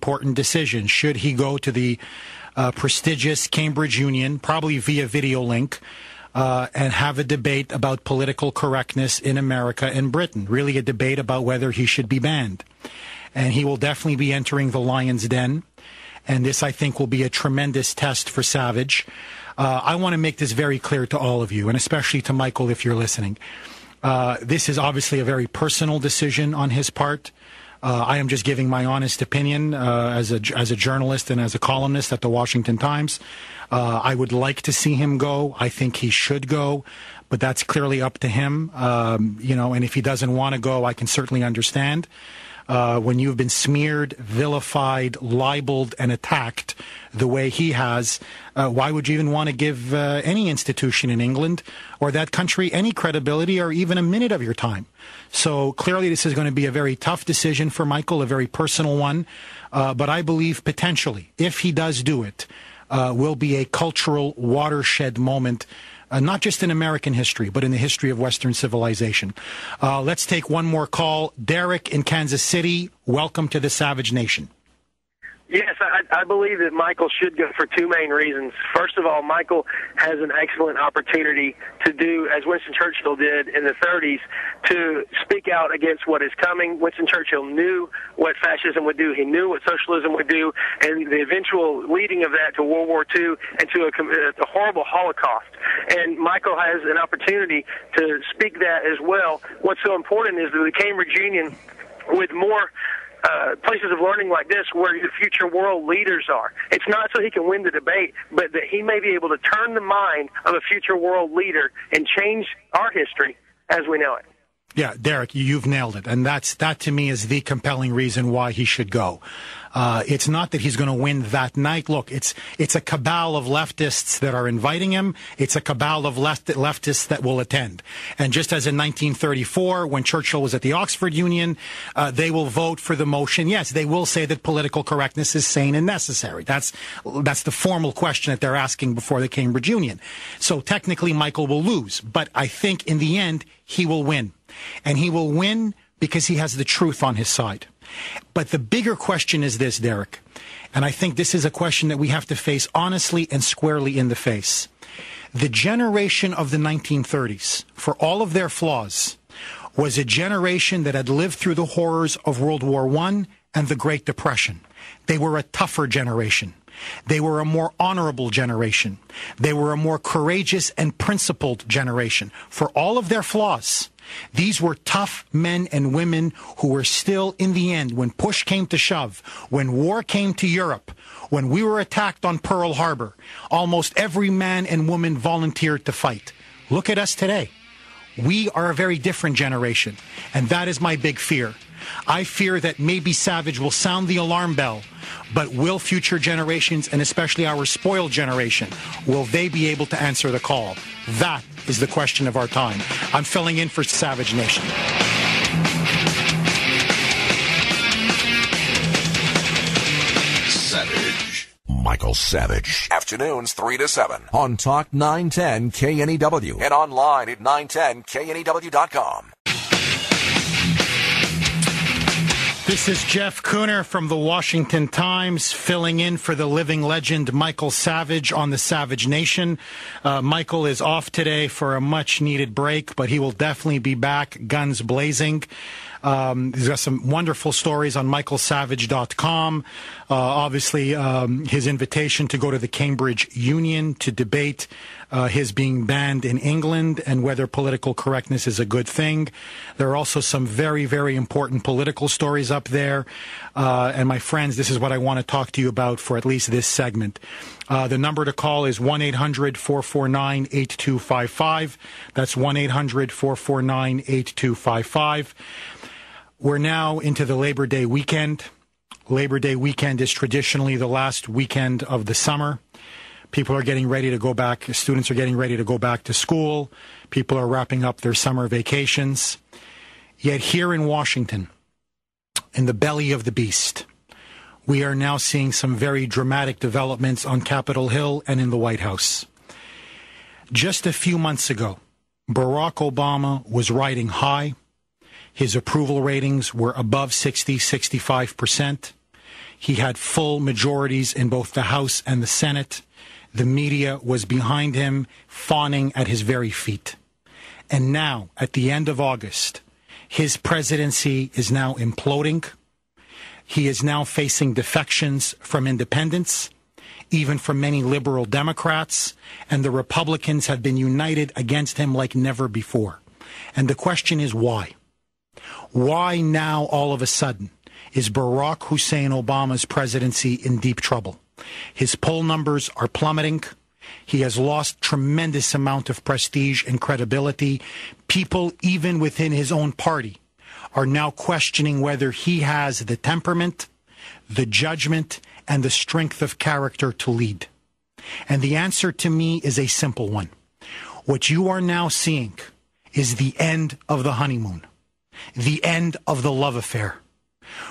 important decision. Should he go to the prestigious Cambridge Union, probably via video link, and have a debate about political correctness in America and Britain, really a debate about whether he should be banned. And he will definitely be entering the lion's den. And this, I think, will be a tremendous test for Savage. I want to make this very clear to all of you, and especially to Michael if you're listening. This is obviously a very personal decision on his part. I am just giving my honest opinion as a journalist and as a columnist at the Washington Times. I would like to see him go. I think he should go, but that's clearly up to him. And if he doesn't want to go, I can certainly understand. When you've been smeared, vilified, libeled, and attacked the way he has, why would you even want to give any institution in England or that country any credibility or even a minute of your time? So clearly this is going to be a very tough decision for Michael, a very personal one. But I believe potentially, if he does do it, will be a cultural watershed moment, not just in American history, but in the history of Western civilization. Let's take one more call. Derek in Kansas City, welcome to the Savage Nation. Yes, I believe that Michael should go for two main reasons. First of all, Michael has an excellent opportunity to do, as Winston Churchill did in the 30s, to speak out against what is coming. Winston Churchill knew what fascism would do. He knew what socialism would do, and the eventual leading of that to World War II and to a horrible Holocaust. And Michael has an opportunity to speak that as well. What's so important is that the Cambridge Union, with more places of learning like this where the future world leaders are. It's not so he can win the debate, but that he may be able to turn the mind of a future world leader and change our history as we know it. Yeah, Derek, you've nailed it. And that to me is the compelling reason why he should go. It's not that he's going to win that night. Look, it's a cabal of leftists that are inviting him. It's a cabal of leftists that will attend. And just as in 1934, when Churchill was at the Oxford Union, they will vote for the motion. Yes, they will say that political correctness is sane and necessary. That's the formal question that they're asking before the Cambridge Union. So technically, Michael will lose. But I think in the end, he will win. And he will win because he has the truth on his side. But the bigger question is this, Derek, and I think this is a question that we have to face honestly and squarely in the face. The generation of the 1930s, for all of their flaws, was a generation that had lived through the horrors of World War I and the Great Depression. They were a tougher generation. They were a more honorable generation. They were a more courageous and principled generation. For all of their flaws, these were tough men and women who were still, in the end, when push came to shove, when war came to Europe, when we were attacked on Pearl Harbor, almost every man and woman volunteered to fight. Look at us today. We are a very different generation, and that is my big fear. I fear that maybe Savage will sound the alarm bell, but will future generations, and especially our spoiled generation, will they be able to answer the call? That is the question of our time. I'm filling in for Savage Nation. Savage. Michael Savage. Afternoons 3 to 7 on Talk 910 KNEW and online at 910KNEW.com. This is Jeff Kuhner from the Washington Times, filling in for the living legend Michael Savage on the Savage Nation. Michael is off today for a much-needed break, but he will definitely be back, guns blazing. He's got some wonderful stories on michaelsavage.com. Obviously, his invitation to go to the Cambridge Union to debate his being banned in England and whether political correctness is a good thing. There are also some very, very important political stories up there. And my friends, this is what I want to talk to you about for at least this segment. The number to call is 1-800-449-8255. That's 1-800-449-8255. We're now into the Labor Day weekend. Labor Day weekend is traditionally the last weekend of the summer. People are getting ready to go back. Students are getting ready to go back to school. People are wrapping up their summer vacations. Yet here in Washington, in the belly of the beast, we are now seeing some very dramatic developments on Capitol Hill and in the White House. Just a few months ago, Barack Obama was riding high. His approval ratings were above 60, 65%. He had full majorities in both the House and the Senate. The media was behind him, fawning at his very feet. And now, at the end of August, his presidency is now imploding. He is now facing defections from independents, even from many liberal Democrats, and the Republicans have been united against him like never before. And the question is why? Why now, all of a sudden, is Barack Hussein Obama's presidency in deep trouble? His poll numbers are plummeting. He has lost tremendous amount of prestige and credibility. People, even within his own party, are now questioning whether he has the temperament, the judgment, and the strength of character to lead. And the answer to me is a simple one. What you are now seeing is the end of the honeymoon, the end of the love affair.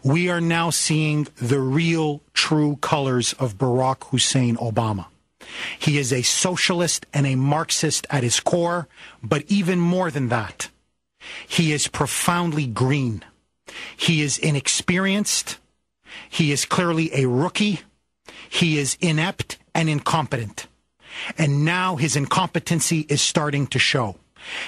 We are now seeing the real, true colors of Barack Hussein Obama. He is a socialist and a Marxist at his core, but even more than that, he is profoundly green. He is inexperienced. He is clearly a rookie. He is inept and incompetent. And now his incompetency is starting to show.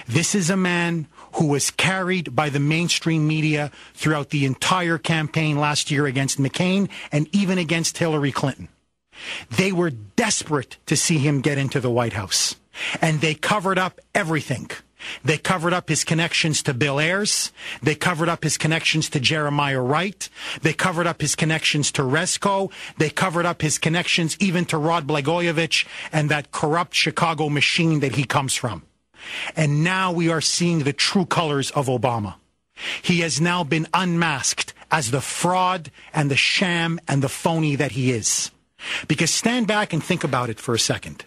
This is a man who was carried by the mainstream media throughout the entire campaign last year against McCain and even against Hillary Clinton. They were desperate to see him get into the White House, and they covered up everything. They covered up his connections to Bill Ayers. They covered up his connections to Jeremiah Wright. They covered up his connections to Resco. They covered up his connections even to Rod Blagojevich and that corrupt Chicago machine that he comes from. And now we are seeing the true colors of Obama. He has now been unmasked as the fraud and the sham and the phony that he is. Because stand back and think about it for a second.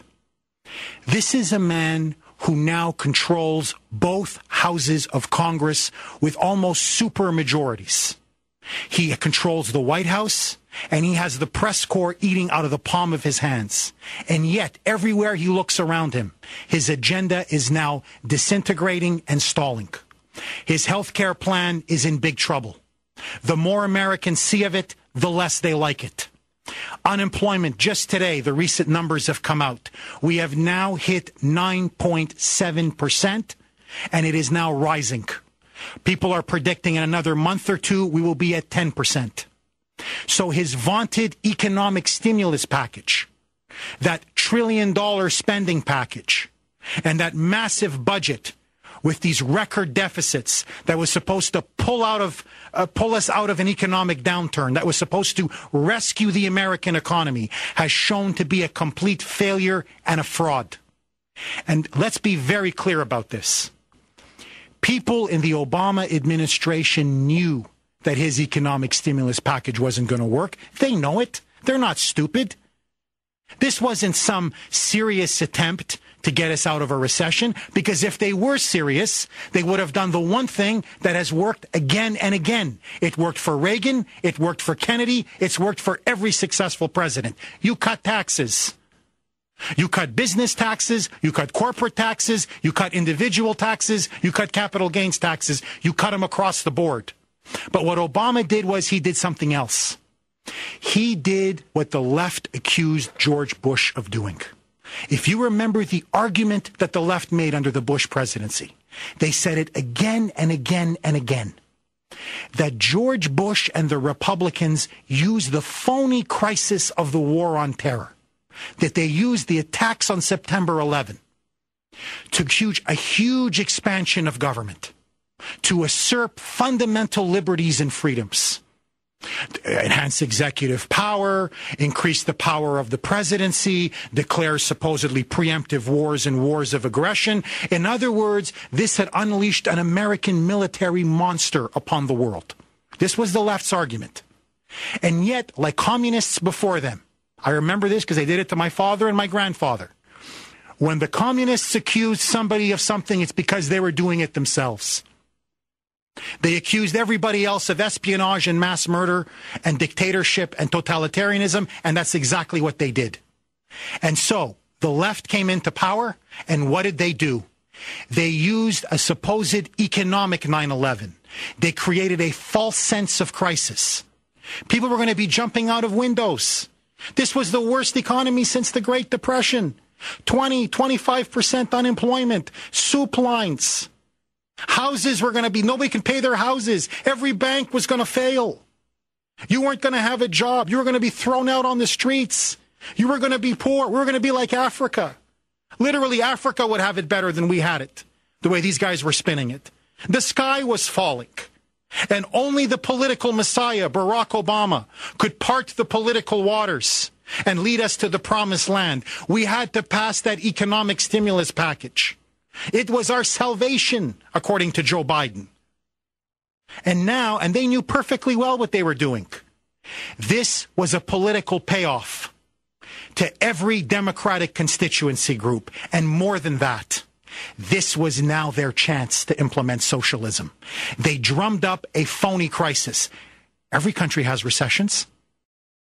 This is a man who now controls both houses of Congress with almost super majorities. He controls the White House, and he has the press corps eating out of the palm of his hands. And yet, everywhere he looks around him, his agenda is now disintegrating and stalling. His health care plan is in big trouble. The more Americans see of it, the less they like it. Unemployment, just today, the recent numbers have come out. We have now hit 9.7%, and it is now rising. People are predicting in another month or two, we will be at 10%. So his vaunted economic stimulus package, that $1 trillion spending package, and that massive budget with these record deficits that was supposed to pull us out of an economic downturn, that was supposed to rescue the American economy, has shown to be a complete failure and a fraud. And let's be very clear about this. People in the Obama administration knew that his economic stimulus package wasn't going to work. They know it. They're not stupid. This wasn't some serious attempt to get us out of a recession, because if they were serious, they would have done the one thing that has worked again and again. It worked for Reagan. It worked for Kennedy. It's worked for every successful president. You cut taxes. You cut business taxes. You cut corporate taxes. You cut individual taxes. You cut capital gains taxes. You cut them across the board. But what Obama did was he did something else. He did what the left accused George Bush of doing. If you remember the argument that the left made under the Bush presidency, they said it again and again and again, that George Bush and the Republicans used the phony crisis of the war on terror, that they used the attacks on September 11 to a huge expansion of government, to usurp fundamental liberties and freedoms, enhance executive power, increase the power of the presidency, declare supposedly preemptive wars and wars of aggression. In other words, this had unleashed an American military monster upon the world. This was the left's argument. And yet, like communists before them, I remember this because they did it to my father and my grandfather. When the communists accused somebody of something, it's because they were doing it themselves. They accused everybody else of espionage and mass murder and dictatorship and totalitarianism, and that's exactly what they did. And so the left came into power, and what did they do? They used a supposed economic 9/11. They created a false sense of crisis. People were going to be jumping out of windows. This was the worst economy since the Great Depression. 25% unemployment, soup lines. Houses were going to be, nobody can pay their houses. Every bank was going to fail. You weren't going to have a job. You were going to be thrown out on the streets. You were going to be poor. We were going to be like Africa. Literally, Africa would have it better than we had it, the way these guys were spinning it. The sky was falling. And only the political messiah, Barack Obama, could part the political waters and lead us to the promised land. We had to pass that economic stimulus package. It was our salvation, according to Joe Biden. And now, and they knew perfectly well what they were doing. This was a political payoff to every Democratic constituency group. And more than that, this was now their chance to implement socialism. They drummed up a phony crisis. Every country has recessions.